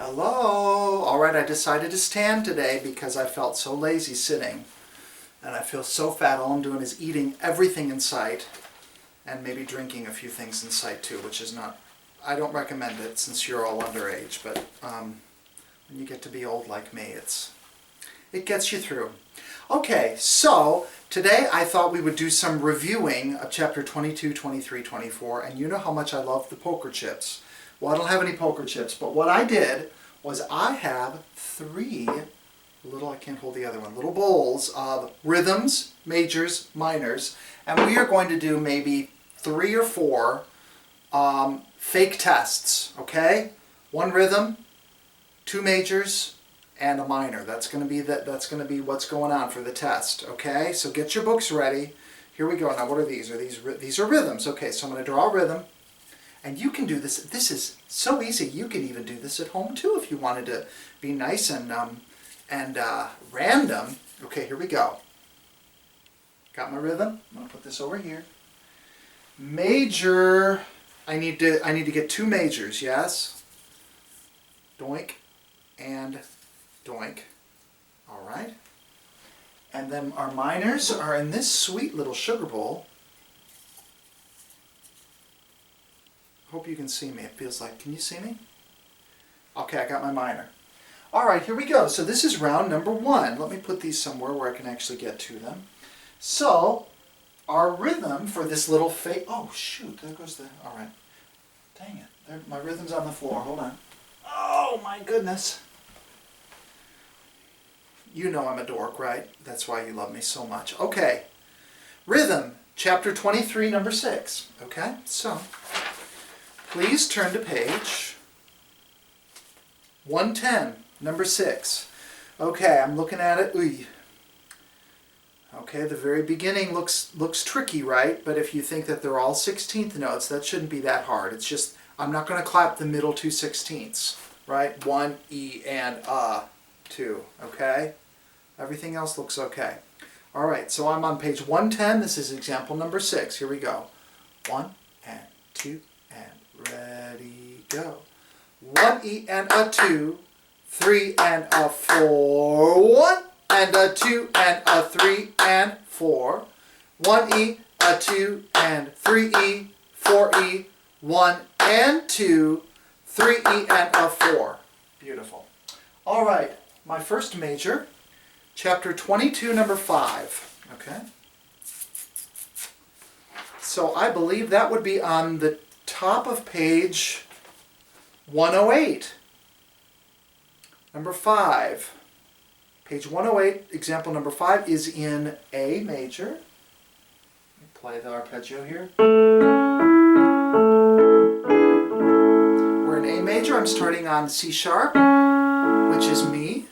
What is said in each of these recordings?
Hello. All right, I decided to stand today because I felt so lazy sitting. And I feel so fat. All I'm doing is eating everything in sight and maybe drinking a few things in sight too, which is not, I don't recommend it since you're all underage, but when you get to be old like me, it gets you through. Okay, so today I thought we would do some reviewing of chapter 22, 23, 24, and you know how much I love the poker chips. Well, I don't have any poker chips, but what I did was I have three little, I can't hold the other one, little bowls of rhythms, majors, minors, and we are going to do maybe 3 or 4 fake tests, okay? 1 rhythm, 2 majors, and a minor. That's going to be what's going on for the test, okay? So get your books ready. Here we go. Now, what are these? These are rhythms. Okay, so I'm going to draw a rhythm. And you can do this. This is so easy. You can even do this at home too if you wanted to be nice and random. Okay, here we go. Got my rhythm. I'm gonna put this over here. Major. I need to get 2 majors. Yes. Doink and doink. All right. And then our minors are in this sweet little sugar bowl. Hope you can see me. It feels like, can you see me? Okay, I got my minor. All right, here we go. So this is round number 1. Let me put these somewhere where I can actually get to them. So our rhythm for this little fake, oh shoot, there goes the, all right. Dang it, there, my rhythm's on the floor, hold on. Oh my goodness. You know I'm a dork, right? That's why you love me so much. Okay, rhythm, chapter 23, number 6. Okay, so please turn to page 110, number 6. Okay, I'm looking at it. Ooh. Okay, the very beginning looks tricky, right? But if you think that they're all 16th notes, that shouldn't be that hard. It's just, I'm not going to clap the middle 2 16ths, right? 1, E, and 2, okay? Everything else looks okay. All right, so I'm on page 110. This is example number 6. Here we go. 1 and 2 and ready, go. 1 E and a 2, 3 and a 4, 1 and a 2 and a 3 and 4, 1 E, a 2 and 3 E, 4 E, 1 and 2, 3 E and a 4. Beautiful. All right, my first major, chapter 22, number 5. Okay. So I believe that would be on the top of page 108. Number 5. Page 108, example number 5 is in A major. Let me play the arpeggio here. We're in A major. I'm starting on C sharp, which is me.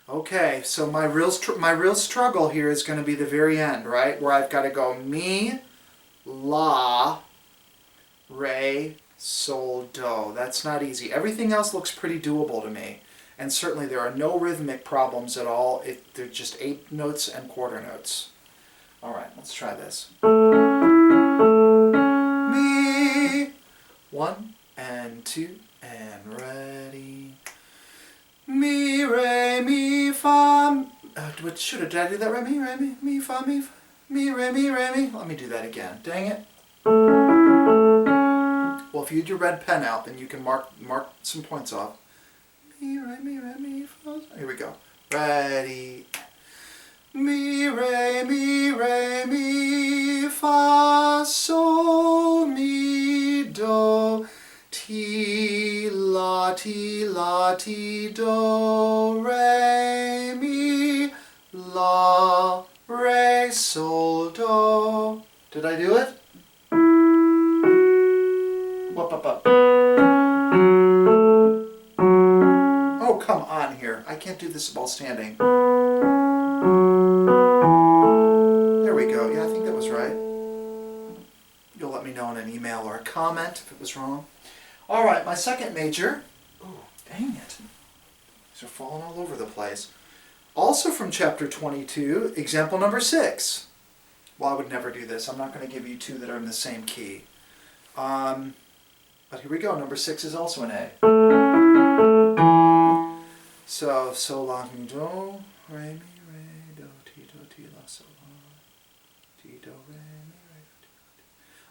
Okay, so my real struggle here is going to be the very end, right? Where I've got to go mi, la, re, sol, do. That's not easy. Everything else looks pretty doable to me. And certainly there are no rhythmic problems at all. They're just 8 notes and quarter notes. All right, let's try this. Mi, 1 and 2 and ready. Mi, re, mi, fa. Did I do that? Re, mi, mi, fa, mi, re, mi, re, mi. Let me do that again. Dang it. Well, if you had your red pen out, then you can mark some points off. Mi, re, mi, fa. Here we go. Ready. Mi, re, mi, fa, sol, mi, do. Ti, la, do, re, mi, la, re, sol, do. Did I do it? Oh, come on here. I can't do this while standing. There we go. Yeah, I think that was right. You'll let me know in an email or a comment if it was wrong. All right, my second major. Oh, dang it. These are falling all over the place. Also from chapter 22, example number 6. Well, I would never do this. I'm not going to give you two that are in the same key. But here we go. Number 6 is also an A. So, sol, la, mi, do, re, mi, re, do, ti, la, sol, la, ti, do, re, mi, re, do, ti.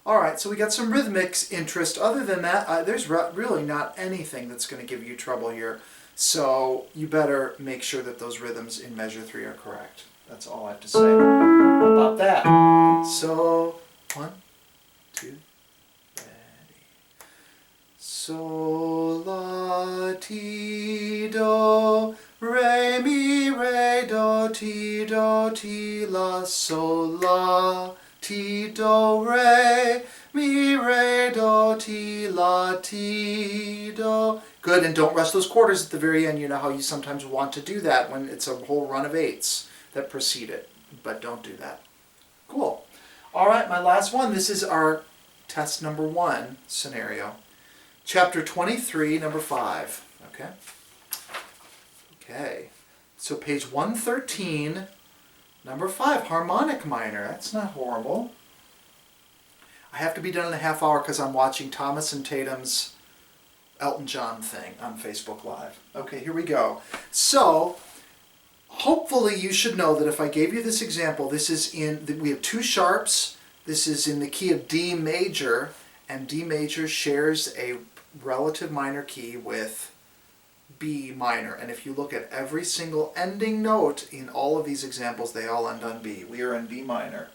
All right, so we got some rhythmic interest. Other than that, there's really not anything that's going to give you trouble here. So you better make sure that those rhythms in measure 3 are correct. That's all I have to say about that. So, 1, 2, ready. Sol, la, ti, do, re, mi, re, do, ti, la, sol, la, ti, do, re, mi, re, do, ti, la, ti, do. Good, and don't rush those quarters at the very end. You know how you sometimes want to do that when it's a whole run of 8s that precede it, but don't do that. Cool. All right, my last one. This is our test number 1 scenario. Chapter 23, number 5. Okay? Okay. So page 113, number 5, harmonic minor. That's not horrible. I have to be done in a half hour because I'm watching Thomas and Tatum's Elton John thing on Facebook Live. Okay, here we go. So, hopefully you should know that if I gave you this example, this is we have 2 sharps. This is in the key of D major, and D major shares a relative minor key with B minor. And if you look at every single ending note in all of these examples, they all end on B. We are in B minor.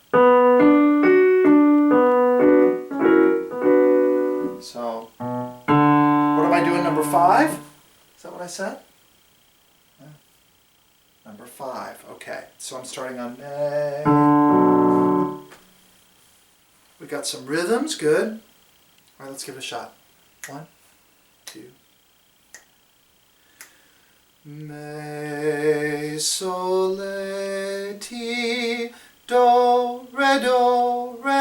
So, what am I doing, number 5? Is that what I said? Yeah. Number 5. Okay, so I'm starting on A. We got some rhythms, good. All right, let's give it a shot. 1, 2. Me, sol, la, ti, do, re,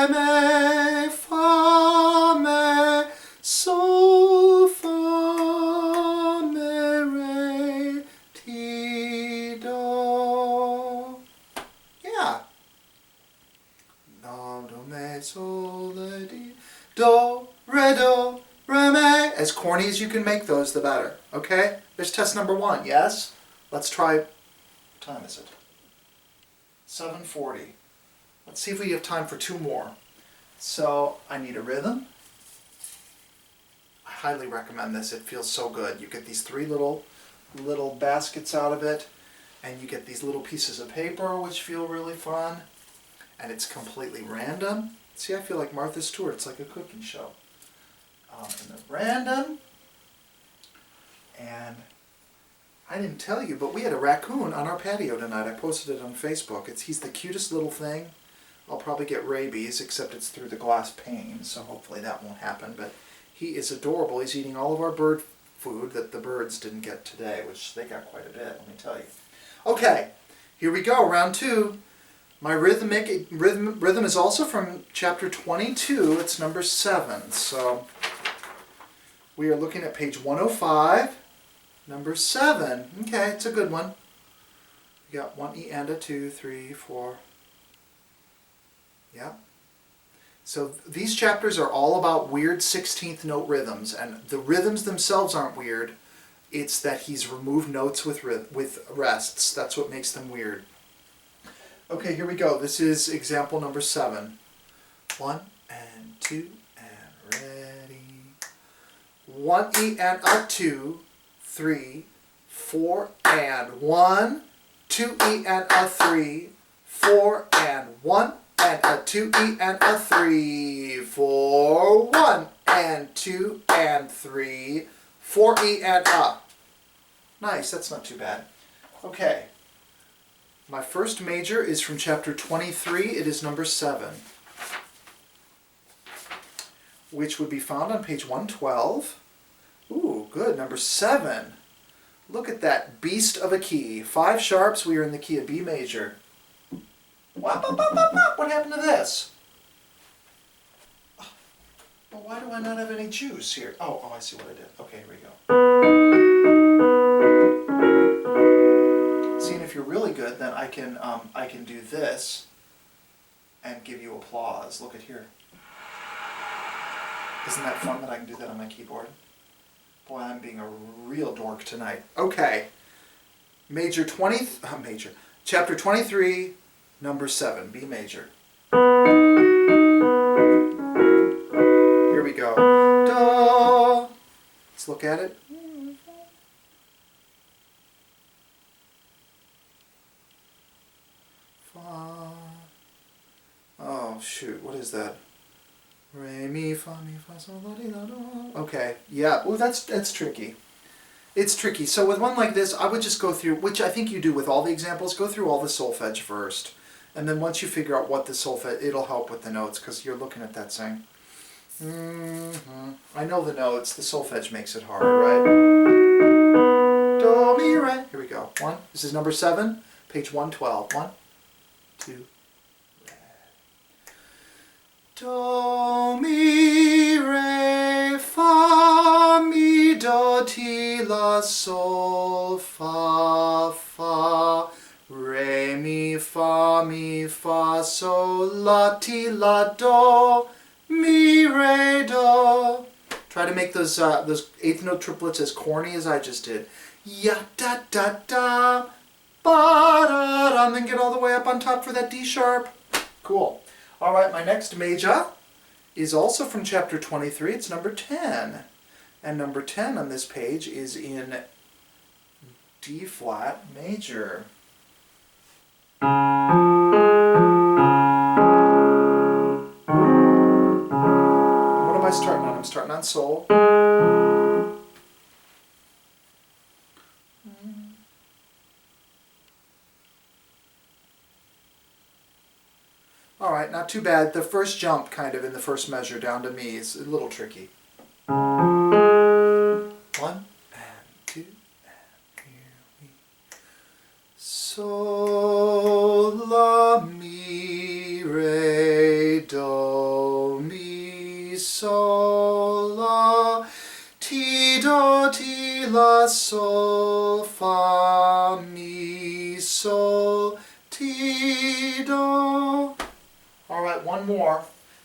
mi, fa, sol, fa, mi, re, ti, do. Yeah. Do, me, sol, la, ti, do, re, mi. As corny as you can make those, the better. Okay? There's test number 1, yes? Let's try, what time is it? 7:40. Let's see if we have time for 2 more. So, I need a rhythm. I highly recommend this. It feels so good. You get these 3 little baskets out of it, and you get these little pieces of paper, which feel really fun. And it's completely random. See, I feel like Martha Stewart. It's like a cooking show. And the random. And I didn't tell you, but we had a raccoon on our patio tonight. I posted it on Facebook. He's the cutest little thing. I'll probably get rabies, except it's through the glass pane, so hopefully that won't happen. But he is adorable. He's eating all of our bird food that the birds didn't get today, which they got quite a bit, let me tell you. Okay, here we go, round 2. My rhythm is also from chapter 22. It's number 7. So we are looking at page 105. Number 7. Okay, it's a good one. We got 1 E and a 2, 3, 4. Yeah. So these chapters are all about weird 16th note rhythms, and the rhythms themselves aren't weird. It's that he's removed notes with rests. That's what makes them weird. Okay, here we go. This is example number 7. 1 and 2 and ready. 1 E and a 2. 3, 4, and 1, 2 E and a 3, 4, and 1, and a 2 E and a 3, 4, 1, and 2, and 3, 4 E and a. Nice, that's not too bad. Okay, my first major is from chapter 23. It is number 7, which would be found on page 112. Ooh, good, number 7. Look at that beast of a key. 5 sharps, we are in the key of B major. What happened to this? But why do I not have any juice here? Oh, I see what I did. Okay, here we go. See, and if you're really good, then I can do this. and give you applause. Look at here. Isn't that fun that I can do that on my keyboard? Boy, I'm being a real dork tonight. Okay. Chapter 23, number 7, B major. Here we go. Do. Let's look at it. Fa. Oh, shoot. What is that? Re, mi, fa, sol, la, di, la, do. Okay. Yeah. Oh, that's tricky. It's tricky. So with one like this, I would just go through, which I think you do with all the examples, go through all the solfege first. And then once you figure out what the solfege, it'll help with the notes because you're looking at that saying. I know the notes. The solfege makes it hard, right? Do, mi, re. Here we go. 1. This is number 7, page 112. 1, 2, re. Do, mi, re, fa, mi, do, ti, la, sol, fa, fa, re, mi, fa, sol, la, ti, la, do, mi, re, do. Try to make those eighth note triplets as corny as I just did. Ya, da, da, da, ba, da, da, and then get all the way up on top for that D sharp. Cool. All right, my next major is also from chapter 23. It's number 10. And number 10 on this page is in D flat major. What am I starting on? I'm starting on sol. All right, not too bad. The first jump kind of in the first measure down to mi is a little tricky. 1 and 2 and here we. Sol, la, mi, re, do, mi, sol, la, ti, do, ti, la, sol, fa, mi, sol, ti, do. All right, one more. I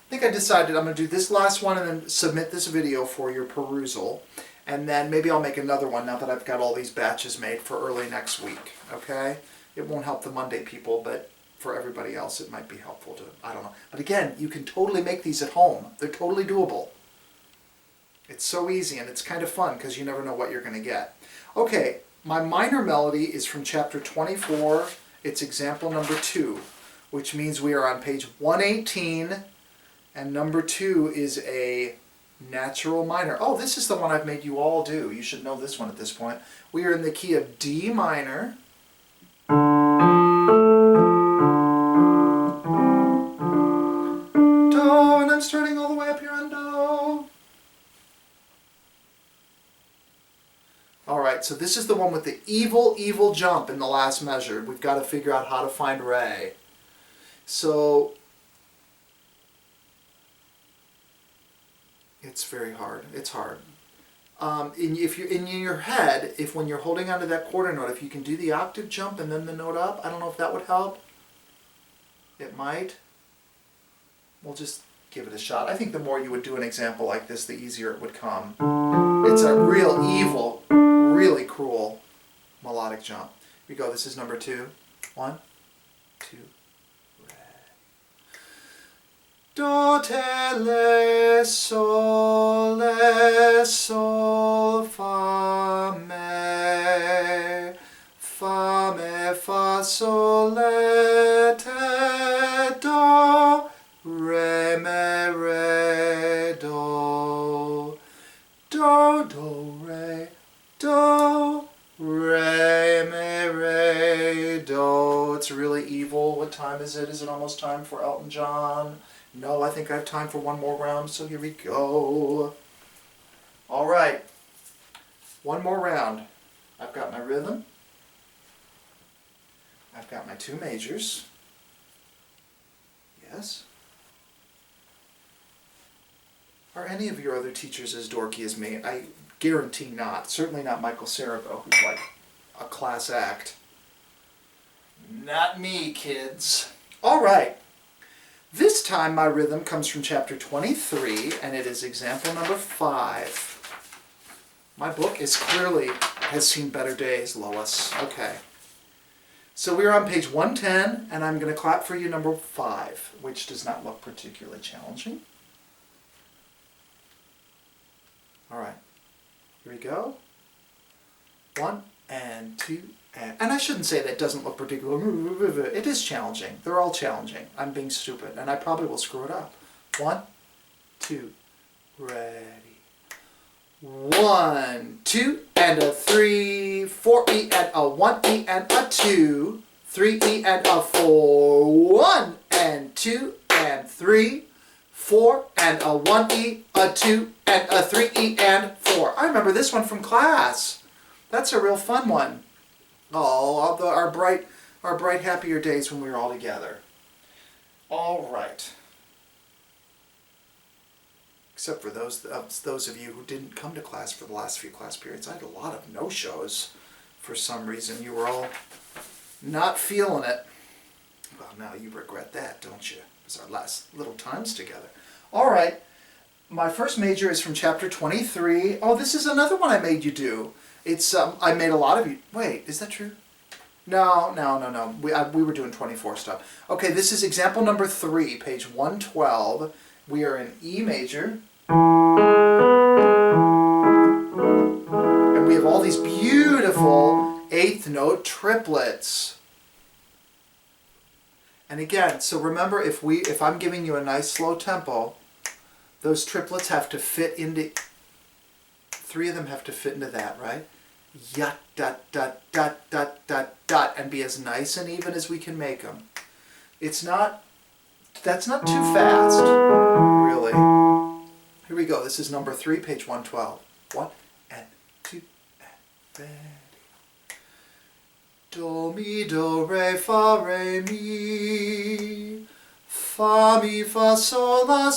think I decided I'm going to do this last one and then submit this video for your perusal. And then maybe I'll make another one now that I've got all these batches made for early next week. Okay? It won't help the Monday people, but for everybody else it might be helpful to, I don't know. But again, you can totally make these at home. They're totally doable. It's so easy and it's kind of fun because you never know what you're going to get. Okay, my minor melody is from chapter 24. It's example number 2. Which means we are on page 118, and number 2 is a natural minor. Oh, this is the one I've made you all do. You should know this one at this point. We are in the key of D minor. Do, and I'm starting all the way up here on do. All right, so this is the one with the evil jump in the last measure. We've got to figure out how to find re. So it's very hard. It's hard. If you're in your head, if when you're holding onto that quarter note, if you can do the octave jump and then the note up, I don't know if that would help. It might. We'll just give it a shot. I think the more you would do an example like this, the easier it would come. It's a real evil, really cruel melodic jump. Here we go. This is number 2. 1, 2. Do, te, le, sol, fa, me, fa, sol, le, te, do, re, me, re, do, re, do, re, me, re, do. It's really evil. What time is it? Is it almost time for Elton John? No, I think I have time for one more round, so here we go. All right, one more round. I've got my rhythm. I've got my 2 majors. Yes. Are any of your other teachers as dorky as me? I guarantee not. Certainly not Michael Sarago, who's like a class act. Not me, kids. All right. This time my rhythm comes from chapter 23, and it is example number 5. My book has seen better days, Lois. Okay. So we're on page 110, and I'm going to clap for you number 5, which does not look particularly challenging. All right. Here we go. 1 and 2 and I shouldn't say that it doesn't look particularly. It is challenging. They're all challenging. I'm being stupid, and I probably will screw it up. 1, 2, ready. 1, 2, and a 3, 4 E and a 1 E and a 2, 3 E and a 4, 1 and 2 and 3, 4 and a 1 E, a 2 and a 3 E and 4. I remember this one from class. That's a real fun one. Oh, our bright, happier days when we were all together. All right. Except for those of you who didn't come to class for the last few class periods. I had a lot of no-shows for some reason. You were all not feeling it. Well, now you regret that, don't you? It was our last little times together. All right. My first major is from chapter 23. Oh, this is another one I made you do. It's I made a lot of you. Wait, is that true? No. We were doing 24 stuff. Okay, this is example number 3, page 112. We are in E major. And we have all these beautiful 8th note triplets. And again, so remember, if I'm giving you a nice slow tempo, those triplets have to fit into, 3 of them have to fit into that, right? Yat, dot, dot, dot, dot, dot, dot, and be as nice and even as we can make them. That's not too fast, really. Here we go. This is number 3, page 112. 1 and 2 and ready. Do, mi, do, re, fa, re, mi. Fa, mi, fa, sol, la,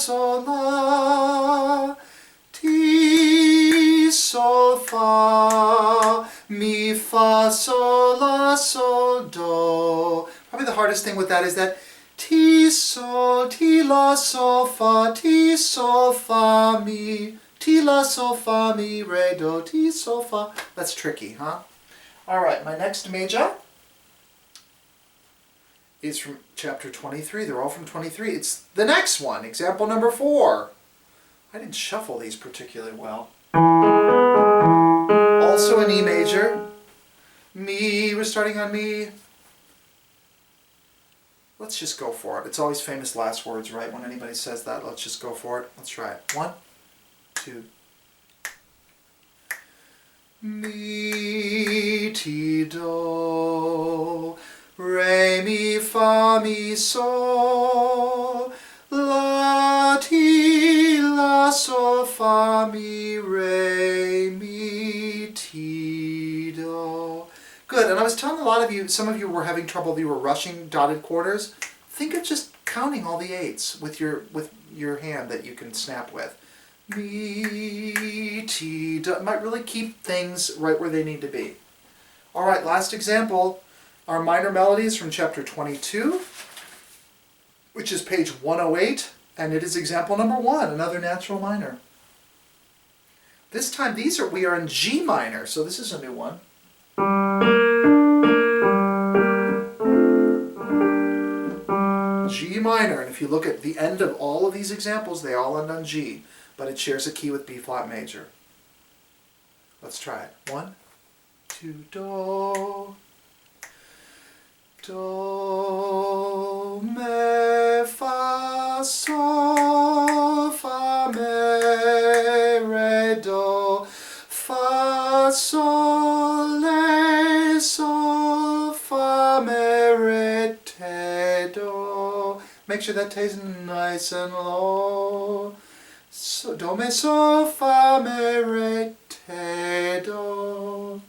ti, sol, fa, mi, fa, sol, la, sol, do. Probably the hardest thing with that is that ti, sol, ti, la, sol, fa, ti, sol, fa, mi, ti, la, sol, fa, mi, re, do, ti, sol, fa. That's tricky, huh? All right, my next major is from chapter 23. They're all from 23. It's the next one, example number 4. I didn't shuffle these particularly well. Also an E major. Mi, we're starting on mi. Let's just go for it. It's always famous last words, right? When anybody says that, let's just go for it. Let's try it. 1, 2. Mi, ti, do, re, mi, fa, mi, sol, la, ti, la, sol, fa, mi, re, mi, ti, do. Good, and I was telling a lot of you, some of you were having trouble, you were rushing dotted quarters. Think of just counting all the 8s with your hand that you can snap with. Mi, ti, do. It might really keep things right where they need to be. All right, last example. Our minor melodies from chapter 22, which is page 108, and it is example number 1, another natural minor. This time we are in G minor, so this is a new one. G minor, and if you look at the end of all of these examples, they all end on G, but it shares a key with B flat major. Let's try it. 1, 2, do. Do, me, fa, sol, fa, me, re, do, fa, sol, le, sol, fa, me, re, te, do. Make sure that te's nice and low. So, do, me, sol, fa, me, re, te, do.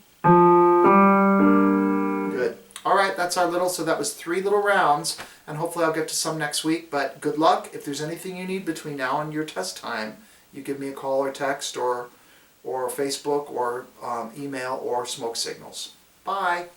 Alright, that's our so that was 3 little rounds, and hopefully I'll get to some next week, but good luck. If there's anything you need between now and your test time, you give me a call or text or Facebook or email or smoke signals. Bye!